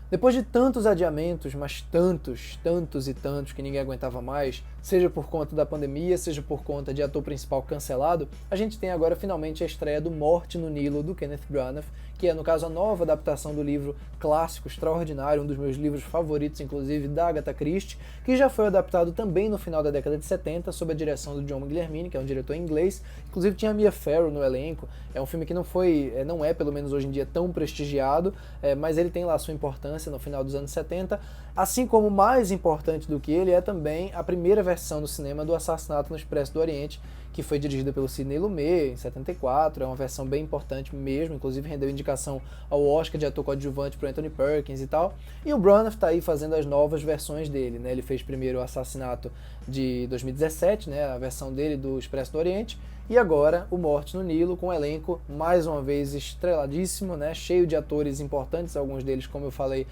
Depois de tantos adiamentos, mas tantos e tantos que ninguém aguentava mais, seja por conta da pandemia, seja por conta de ator principal cancelado, a gente tem agora finalmente a estreia do Morte no Nilo, do Kenneth Branagh, que é, no caso, a nova adaptação do livro clássico, extraordinário, um dos meus livros favoritos, inclusive, da Agatha Christie, que já foi adaptado também no final da década de 70, sob a direção do John Guillermini, que é um diretor inglês. Inclusive tinha a Mia Farrow no elenco. É um filme que não é, pelo menos hoje em dia, tão prestigiado, mas ele tem lá a sua importância no final dos anos 70, assim como mais importante do que ele é também a primeira versão no cinema do Assassinato no Expresso do Oriente, que foi dirigida pelo Sidney Lumet, em 74, é uma versão bem importante mesmo, inclusive rendeu indicação ao Oscar de ator coadjuvante para Anthony Perkins e tal, e o Branagh está aí fazendo as novas versões dele, né? Ele fez primeiro o Assassinato de 2017, né? A versão dele do Expresso do Oriente, e agora o Morte no Nilo, com um elenco mais uma vez estreladíssimo, né? Cheio de atores importantes, alguns deles, como eu falei,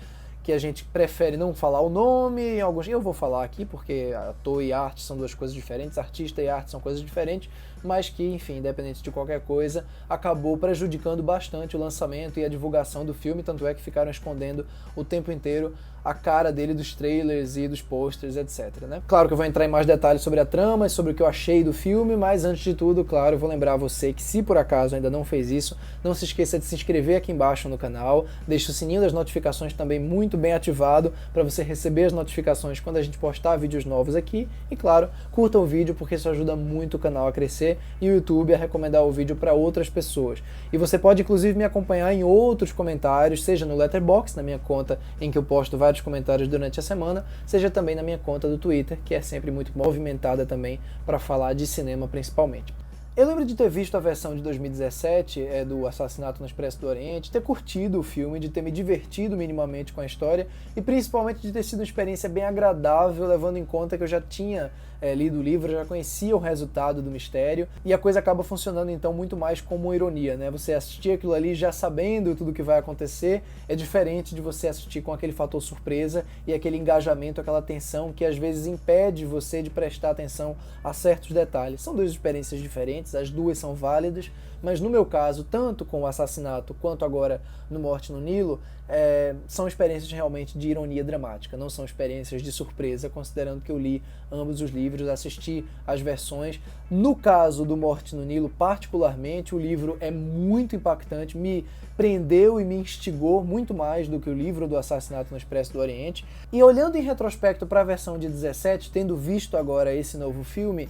que a gente prefere não falar o nome, alguns eu vou falar aqui porque ator e arte são duas coisas diferentes, artista e arte são coisas diferentes, mas que, enfim, independente de qualquer coisa, acabou prejudicando bastante o lançamento e a divulgação do filme, tanto é que ficaram escondendo o tempo inteiro a cara dele dos trailers e dos posters, etc, né? Claro que eu vou entrar em mais detalhes sobre a trama e sobre o que eu achei do filme, mas antes de tudo, claro, eu vou lembrar você que, se por acaso ainda não fez isso, não se esqueça de se inscrever aqui embaixo no canal, deixe o sininho das notificações também muito bem ativado para você receber as notificações quando a gente postar vídeos novos aqui, e claro, curta o vídeo porque isso ajuda muito o canal a crescer e o YouTube a recomendar o vídeo para outras pessoas. E você pode inclusive me acompanhar em outros comentários, seja no Letterboxd, na minha conta em que eu posto vários comentários durante a semana, seja também na minha conta do Twitter, que é sempre muito movimentada também para falar de cinema principalmente. Eu lembro de ter visto a versão de 2017 do Assassinato no Expresso do Oriente, ter curtido o filme, de ter me divertido minimamente com a história e principalmente de ter sido uma experiência bem agradável, levando em conta que eu já tinha lido o livro, já conhecia o resultado do mistério, e a coisa acaba funcionando então muito mais como uma ironia, né? Você assistir aquilo ali já sabendo tudo o que vai acontecer, é diferente de você assistir com aquele fator surpresa e aquele engajamento, aquela tensão que às vezes impede você de prestar atenção a certos detalhes. São duas experiências diferentes, as duas são válidas, mas no meu caso, tanto com o Assassinato quanto agora no Morte no Nilo, são experiências realmente de ironia dramática, não são experiências de surpresa, considerando que eu li ambos os livros, assisti as versões. No caso do Morte no Nilo, particularmente, o livro é muito impactante, me prendeu e me instigou muito mais do que o livro do Assassinato no Expresso do Oriente. E olhando em retrospecto para a versão de 17, tendo visto agora esse novo filme,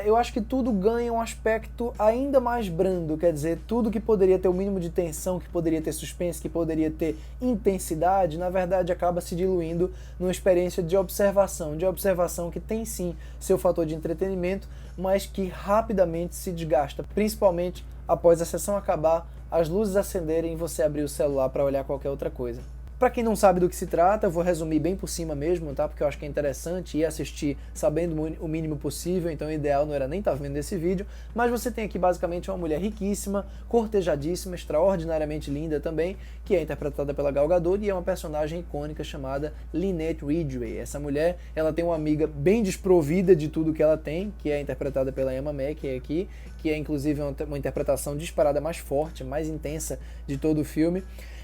eu acho que tudo ganha um aspecto ainda mais brando, quer dizer, tudo que poderia ter o mínimo de tensão, que poderia ter suspense, que poderia ter intensidade, na verdade acaba se diluindo numa experiência de observação que tem sim seu fator de entretenimento, mas que rapidamente se desgasta, principalmente após a sessão acabar, as luzes acenderem e você abrir o celular para olhar qualquer outra coisa. Para quem não sabe do que se trata, eu vou resumir bem por cima mesmo, tá? Porque eu acho que é interessante ir assistir sabendo o mínimo possível, então o ideal não era nem estar vendo esse vídeo, mas você tem aqui basicamente uma mulher riquíssima, cortejadíssima, extraordinariamente linda também, que é interpretada pela Gal Gadot e é uma personagem icônica chamada Lynette Ridgway. Essa mulher, ela tem uma amiga bem desprovida de tudo que ela tem, que é interpretada pela Emma Mackey aqui, que é inclusive uma interpretação disparada mais forte, mais intensa de todo o filme.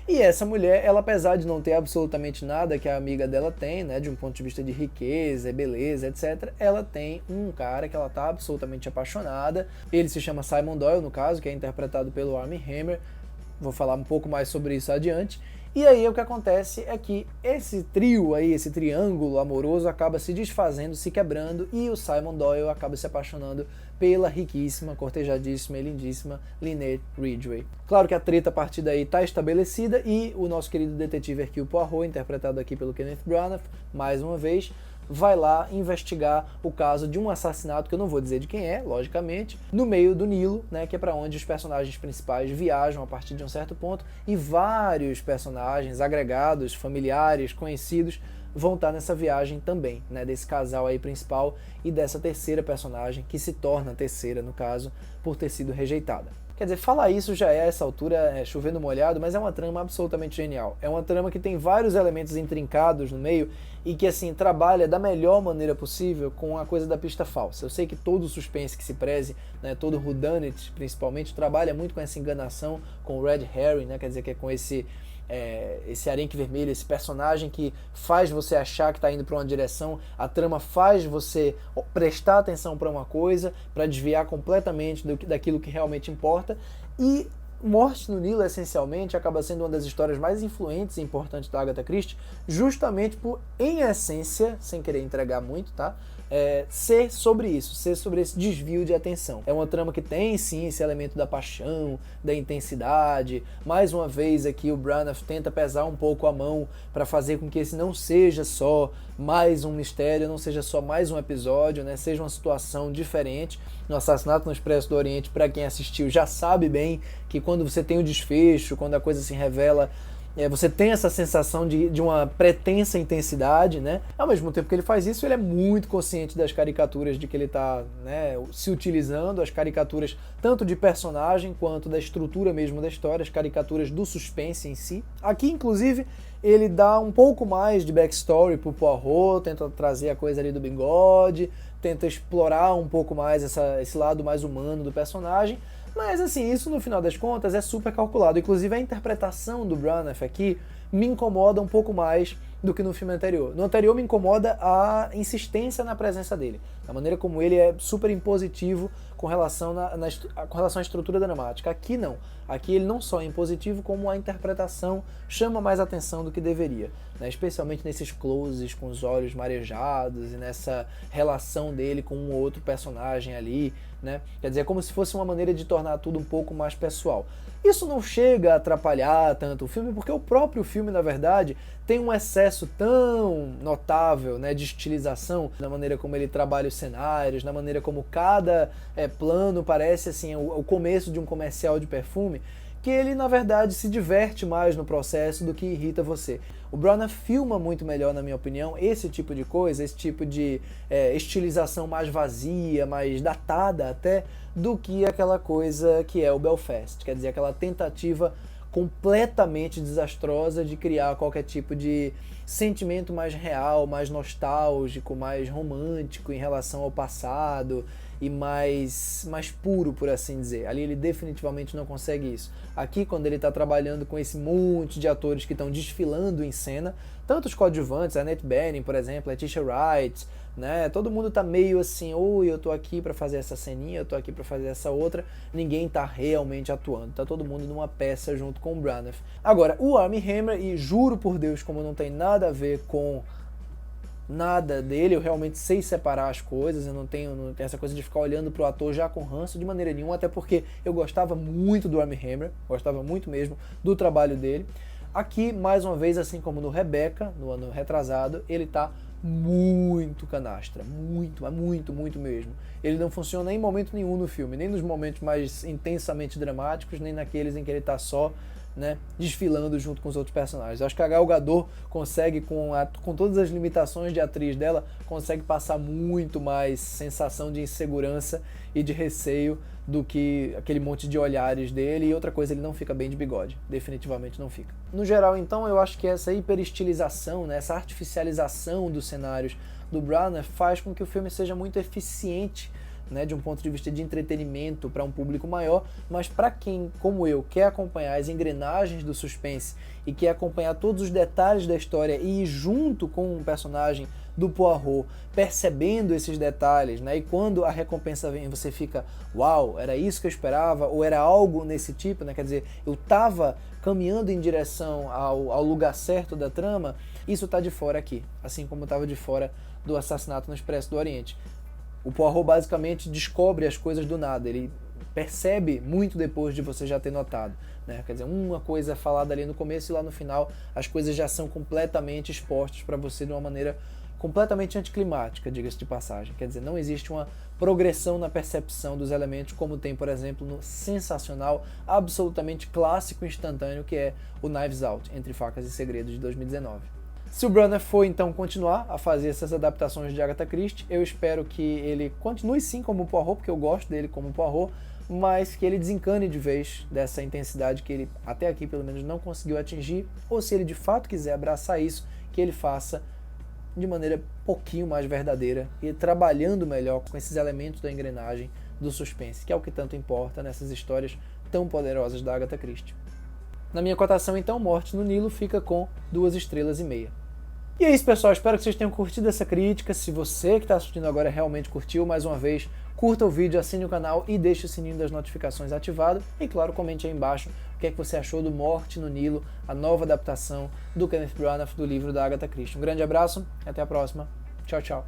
E essa mulher, ela apesar de não ter absolutamente nada que a amiga dela tem, né, de um ponto de vista de riqueza, beleza, etc., ela tem um cara que ela tá absolutamente apaixonada. Ele se chama Simon Doyle, no caso, que é interpretado pelo Armie Hammer. Vou falar um pouco mais sobre isso adiante. E aí o que acontece é que esse trio aí, esse triângulo amoroso acaba se desfazendo, se quebrando, e o Simon Doyle acaba se apaixonando pela riquíssima, cortejadíssima e lindíssima Lynette Ridgway. Claro que a treta a partir daí está estabelecida e o nosso querido detetive Hercule Poirot, interpretado aqui pelo Kenneth Branagh, mais uma vez, vai lá investigar o caso de um assassinato, que eu não vou dizer de quem é, logicamente, no meio do Nilo, né, que é para onde os personagens principais viajam a partir de um certo ponto, e vários personagens agregados, familiares, conhecidos, vão estar nessa viagem também, né, desse casal aí principal e dessa terceira personagem, que se torna a terceira, no caso, por ter sido rejeitada. Quer dizer, falar isso já é, a essa altura, chover no molhado, mas é uma trama absolutamente genial. É uma trama que tem vários elementos intrincados no meio e que, assim, trabalha da melhor maneira possível com a coisa da pista falsa. Eu sei que todo suspense que se preze, né, todo whodunit, principalmente, trabalha muito com essa enganação, com o red herring, né, quer dizer, que é com esse arenque vermelho, esse personagem que faz você achar que está indo para uma direção, a trama faz você prestar atenção para uma coisa, para desviar completamente daquilo que realmente importa, e Morte no Nilo, essencialmente, acaba sendo uma das histórias mais influentes e importantes da Agatha Christie, justamente por, em essência, sem querer entregar muito, tá? Ser sobre isso, ser sobre esse desvio de atenção. É uma trama que tem, sim, esse elemento da paixão, da intensidade. Mais uma vez aqui o Branagh tenta pesar um pouco a mão para fazer com que esse não seja só mais um mistério, não seja só mais um episódio, né? Seja uma situação diferente. No Assassinato no Expresso do Oriente, para quem assistiu, já sabe bem que quando você tem o desfecho, quando a coisa se revela, você tem essa sensação de uma pretensa intensidade, né? Ao mesmo tempo que ele faz isso, ele é muito consciente das caricaturas de que ele está, né, se utilizando, as caricaturas tanto de personagem quanto da estrutura mesmo da história, as caricaturas do suspense em si. Aqui, inclusive, ele dá um pouco mais de backstory pro Poirot, tenta trazer a coisa ali do bigode, tenta explorar um pouco mais esse lado mais humano do personagem. Mas assim, isso no final das contas é super calculado. Inclusive a interpretação do Branagh aqui me incomoda um pouco mais do que no filme anterior. No anterior me incomoda a insistência na presença dele, a maneira como ele é super impositivo com relação à estrutura dramática. Aqui não. Aqui ele não só é impositivo, como a interpretação chama mais atenção do que deveria, né? Especialmente nesses closes com os olhos marejados e nessa relação dele com um outro personagem ali, né? Quer dizer, é como se fosse uma maneira de tornar tudo um pouco mais pessoal. Isso não chega a atrapalhar tanto o filme, porque o próprio filme, na verdade, tem um excesso tão notável, né, de estilização, na maneira como ele trabalha os cenários, na maneira como cada plano parece assim o começo de um comercial de perfume, que ele, na verdade, se diverte mais no processo do que irrita você. O Branagh filma muito melhor, na minha opinião, esse tipo de coisa, esse tipo de estilização mais vazia, mais datada até, do que aquela coisa que é o Belfast. Quer dizer, aquela tentativa completamente desastrosa de criar qualquer tipo de sentimento mais real, mais nostálgico, mais romântico em relação ao passado e mais puro, por assim dizer. Ali ele definitivamente não consegue isso. Aqui, quando ele está trabalhando com esse monte de atores que estão desfilando em cena, tanto os coadjuvantes, a Annette Bening, por exemplo, a Letitia Wright, né? Todo mundo tá meio assim, eu tô aqui para fazer essa ceninha, eu tô aqui para fazer essa outra, ninguém tá realmente atuando, tá todo mundo numa peça junto com o Branagh. Agora, o Armie Hammer, e juro por Deus, como não tem nada a ver com nada dele, eu realmente sei separar as coisas, eu não tenho essa coisa de ficar olhando pro ator já com ranço de maneira nenhuma, até porque eu gostava muito do Armie Hammer, gostava muito mesmo do trabalho dele. Aqui, mais uma vez, assim como no Rebecca, no ano retrasado, ele tá muito canastra, muito mesmo. Ele não funciona em momento nenhum no filme, nem nos momentos mais intensamente dramáticos, nem naqueles em que ele tá só, né, desfilando junto com os outros personagens. Eu acho que a Gal Gadot consegue, com todas as limitações de atriz dela, consegue passar muito mais sensação de insegurança e de receio do que aquele monte de olhares dele. E outra coisa, ele não fica bem de bigode, definitivamente não fica. No geral, então, eu acho que essa hiperestilização, né, essa artificialização dos cenários do Branagh faz com que o filme seja muito eficiente, né, de um ponto de vista de entretenimento para um público maior, mas para quem, como eu, quer acompanhar as engrenagens do suspense e quer acompanhar todos os detalhes da história e ir junto com um personagem do Poirot, percebendo esses detalhes, né, e quando a recompensa vem, você fica, uau, era isso que eu esperava, ou era algo nesse tipo, né, quer dizer, eu estava caminhando em direção ao lugar certo da trama, isso está de fora aqui, assim como estava de fora do Assassinato no Expresso do Oriente. O Poirot basicamente descobre as coisas do nada, ele percebe muito depois de você já ter notado, né? Quer dizer, uma coisa é falada ali no começo e lá no final as coisas já são completamente expostas para você de uma maneira completamente anticlimática, diga-se de passagem. Quer dizer, não existe uma progressão na percepção dos elementos como tem, por exemplo, no sensacional, absolutamente clássico e instantâneo que é o Knives Out, Entre Facas e Segredos, de 2019. Se o Branagh for então continuar a fazer essas adaptações de Agatha Christie, eu espero que ele continue sim como Poirot, porque eu gosto dele como Poirot, mas que ele desencane de vez dessa intensidade que ele até aqui pelo menos não conseguiu atingir, ou se ele de fato quiser abraçar isso, que ele faça de maneira um pouquinho mais verdadeira e trabalhando melhor com esses elementos da engrenagem do suspense, que é o que tanto importa nessas histórias tão poderosas da Agatha Christie. Na minha cotação, então, Morte no Nilo fica com 2,5 estrelas. E é isso, pessoal. Espero que vocês tenham curtido essa crítica. Se você que está assistindo agora realmente curtiu, mais uma vez, curta o vídeo, assine o canal e deixe o sininho das notificações ativado. E, claro, comente aí embaixo o que é que você achou do Morte no Nilo, a nova adaptação do Kenneth Branagh do livro da Agatha Christie. Um grande abraço e até a próxima. Tchau, tchau.